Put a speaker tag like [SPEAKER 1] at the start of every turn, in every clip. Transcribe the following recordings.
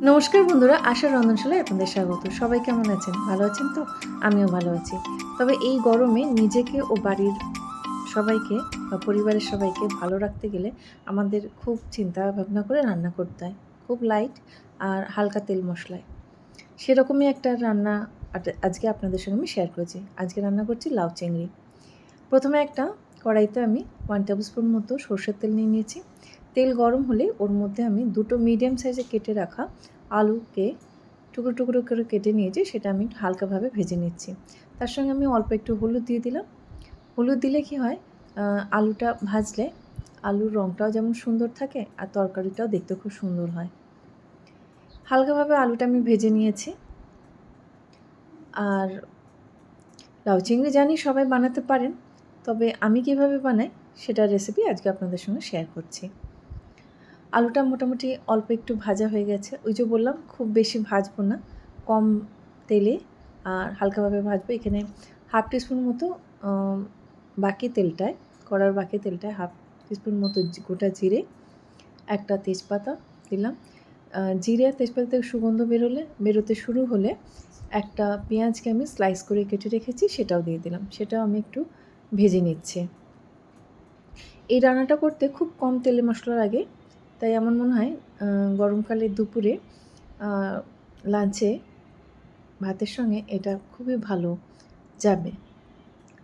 [SPEAKER 1] নমস্কার বন্ধুরা, আশার রন্ধনশালায় আপনাদের স্বাগত। সবাই কেমন আছেন? ভালো আছেন তো? আমিও ভালো আছি। তবে এই গরমে নিজেকে ও বাড়ির সবাইকে বা পরিবারের সবাইকে ভালো রাখতে গেলে আমাদের খুব চিন্তা ভাবনা করে রান্না করতে হয়। খুব লাইট আর হালকা তেল মশলায়। সেরকমই একটা রান্না আজকে আপনাদের সঙ্গে আমি শেয়ার করেছি। আজকে রান্না করছি লাউ চিংড়ি। প্রথমে একটা কড়াইতে আমি 1 টেবিল স্পুন মতো সরষের তেল নিয়ে নিয়েছি। তেল গরম হলে ওর মধ্যে আমি 2 টো মিডিয়াম সাইজে কেটে রাখা আলুকে টুকরো, টুকরো করে কেটে নিয়েছি, সেটা আমি হালকাভাবে ভেজে নিচ্ছি। তার সঙ্গে আমি অল্প একটু হলুদ দিয়ে দিলাম। হলুদ দিলে কি হয়, আলুটা ভাজলে আলুর রঙটাও যেমন সুন্দর থাকে আর তরকারিটাও দেখতে খুব সুন্দর হয়। হালকাভাবে আলুটা আমি ভেজে নিয়েছি। আর লাউ চিংড়ি জানি সবাই বানাতে পারেন, তবে আমি কীভাবে বানাই সেটার রেসিপি আজকে আপনাদের সঙ্গে শেয়ার করছি। আলুটা মোটামুটি অল্প একটু ভাজা হয়ে গেছে। ওই যে বললাম খুব বেশি ভাজবো না, কম তেলে আর হালকাভাবে ভাজবো। এখানে হাফ টিস্পুন মতো বাকি তেলটায়, কড়ার বাকি তেলটায় হাফ টিস্পুন মতো গোটা জিরে, একটা তেজপাতা দিলাম। জিরে আর তেজপাতা থেকে সুগন্ধ বেরোতে শুরু হলে একটা পেঁয়াজকে আমি স্লাইস করে কেটে রেখেছি, সেটাও দিয়ে দিলাম। সেটাও আমি একটু ভেজে নিচ্ছি। এই রান্নাটা করতে খুব কম তেলে মশলা লাগে, তাই আমার মনে হয় গরমকালে দুপুরে লাঞ্চে ভাতের সঙ্গে এটা খুবই ভালো যাবে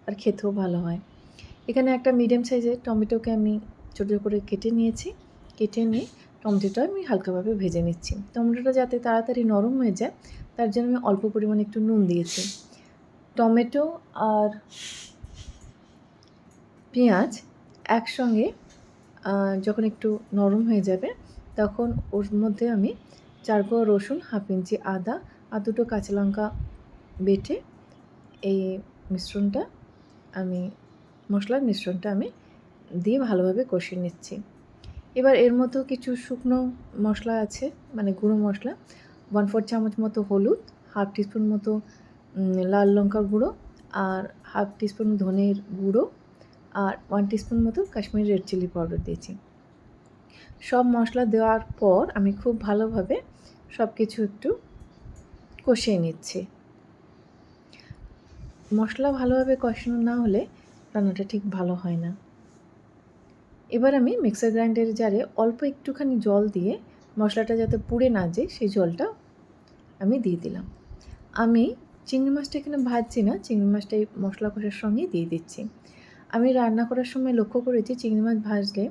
[SPEAKER 1] আর খেতেও ভালো হয়। এখানে একটা মিডিয়াম সাইজের টমেটোকে আমি ছোটো করে কেটে নিয়েছি। কেটে নিয়ে টমেটোটা আমি হালকাভাবে ভেজে নিচ্ছি। টমেটোটা যাতে তাড়াতাড়ি নরম হয়ে যায় তার জন্য আমি অল্প পরিমাণে একটু নুন দিয়েছি। টমেটো আর পেঁয়াজ একসঙ্গে যখন একটু নরম হয়ে যাবে তখন ওর মধ্যে আমি 4 কোয়া রসুন, হাফ ইঞ্চি আদা আর 2টো কাঁচা লঙ্কা বেটে এই মিশ্রণটা আমি মশলার মিশ্রণটা আমি দিয়ে ভালোভাবে কষিয়ে নিচ্ছি। এবার এর মধ্যেও কিছু শুকনো মশলা আছে, মানে গুঁড়ো মশলা। 1/4 চামচ মতো হলুদ, হাফ টিস্পুন মতো লাল লঙ্কার গুঁড়ো আর হাফ টিস্পুন ধনের গুঁড়ো আর 1 টিস্পুন মতো কাশ্মীরি রেড চিলি পাউডার দিয়েছি। সব মশলা দেওয়ার পর আমি খুব ভালোভাবে সব কিছু একটু কষিয়ে নিচ্ছি। মশলা ভালোভাবে কষানো না হলে রান্নাটা ঠিক ভালো হয় না। এবার আমি মিক্সার গ্রাইন্ডারের জারে অল্প একটুখানি জল দিয়ে মশলাটা যাতে পুড়ে না যায় সেই জলটা আমি দিয়ে দিলাম। আমি চিংড়ি মাছটা এখানে ভাজছি না, চিংড়ি মাছটা এই মশলা কষার সঙ্গেই দিয়ে দিচ্ছি। আমি রান্না করার সময় লক্ষ্য করেছি চিংড়ি মাছ ভাজলে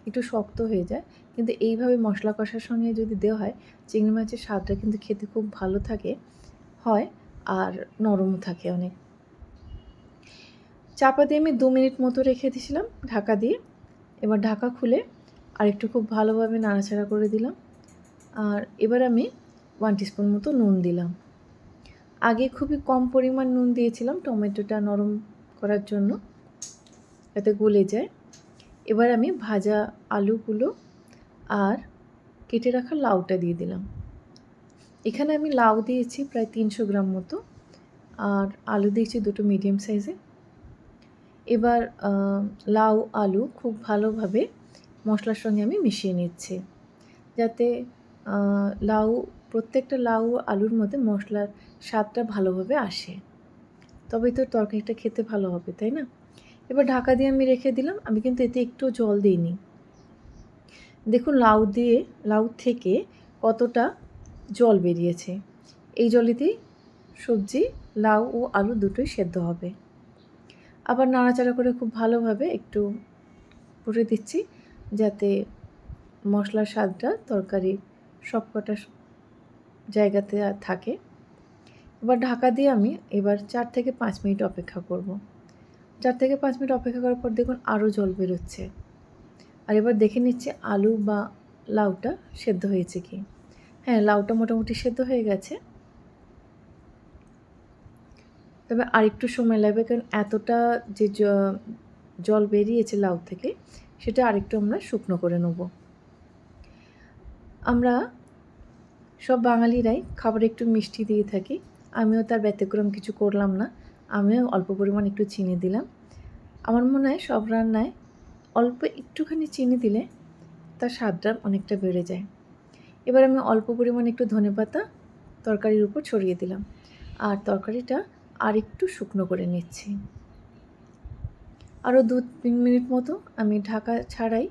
[SPEAKER 1] একটু শক্ত হয়ে যায়, কিন্তু এইভাবে মশলা কষার সঙ্গে যদি দেওয়া হয় চিংড়ি মাছের স্বাদটা কিন্তু খেতে খুব ভালো হয় আর নরমও থাকে অনেক। চাপা দিয়ে আমি 2 মিনিট মতো রেখে দিয়েছিলাম ঢাকা দিয়ে। এবার ঢাকা খুলে আরেকটু খুব ভালোভাবে নাড়াচাড়া করে দিলাম। আর এবার আমি 1 টিস্পুন মতো নুন দিলাম। আগে খুবই কম পরিমাণ নুন দিয়েছিলাম টমেটোটা নরম করার জন্য, যাতে গলে যায়। এবার আমি ভাজা আলুগুলো আর কেটে রাখা লাউটা দিয়ে দিলাম। এখানে আমি লাউ দিয়েছি প্রায় 300 গ্রাম মতো আর আলু দিয়েছি 2টো মিডিয়াম সাইজে। এবার লাউ আলু খুব ভালোভাবে মশলার সঙ্গে আমি মিশিয়ে নিচ্ছি, যাতে প্রত্যেকটা লাউ আলুর মধ্যে মশলার স্বাদটা ভালোভাবে আসে, তবেই তো তরকারিটা খেতে ভালো হবে, তাই না? এবার ঢাকা দিয়ে আমি রেখে দিলাম। আমি কিন্তু এতে একটু জল দিইনি। দেখুন লাউ থেকে কতটা জল বেরিয়েছে। এই জলেতেই সবজি লাউ ও আলু দুটোই সেদ্ধ হবে। আবার নাড়াচাড়া করে খুব ভালোভাবে একটু ফুটে দিচ্ছি, যাতে মশলার স্বাদটা তরকারির সবকটা জায়গাতে থাকে। এবার ঢাকা দিয়ে আমি 4 থেকে 5 মিনিট অপেক্ষা করব। 4 থেকে 5 মিনিট অপেক্ষা করার পর দেখুন আরও জল বেরোচ্ছে। আর এবার দেখে নিচ্ছি আলু বা লাউটা সেদ্ধ হয়েছে কি। হ্যাঁ, লাউটা মোটামুটি সেদ্ধ হয়ে গেছে, তবে আরেকটু সময় লাগবে, কারণ এতটা যে জল বেরিয়েছে লাউ থেকে সেটা আরেকটু আমরা শুকনো করে নেব। আমরা সব বাঙালিরাই খাবারে একটু মিষ্টি দিয়ে থাকি, আমিও তার ব্যতিক্রম কিছু করলাম না। আমিও অল্প পরিমাণ একটু চিনি দিলাম। আমার মনে হয় সব রান্নায় অল্প একটুখানি চিনি দিলে তার স্বাদটা অনেকটা বেড়ে যায়। এবার আমি অল্প পরিমাণে একটু ধনেপাতা তরকারির উপর ছড়িয়ে দিলাম, আর তরকারিটা আর একটু শুকনো করে নিচ্ছি। আরও 2-3 মিনিট মতো আমি ঢাকা ছাড়াই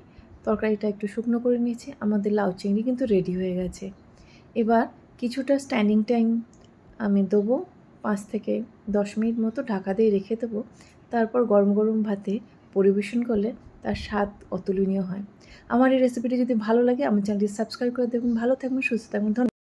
[SPEAKER 1] তরকারিটা একটু শুকনো করে নিয়েছি। আমাদের লাউ চিংড়ি কিন্তু রেডি হয়ে গেছে। এবার কিছুটা স্ট্যান্ডিং টাইম আমি দেবো, 5 থেকে 10 মিনিট মতো ঢাকা দিয়ে রেখে দেবো। তারপর গরম গরম ভাতে পরিবেশন করলে তার স্বাদ অতুলনীয় হয়। আমার এই রেসিপিটি যদি ভালো লাগে আমার চ্যানেলটি সাবস্ক্রাইব করে দেবেন। ভালো থাকবেন, সুস্থ থাকবেন।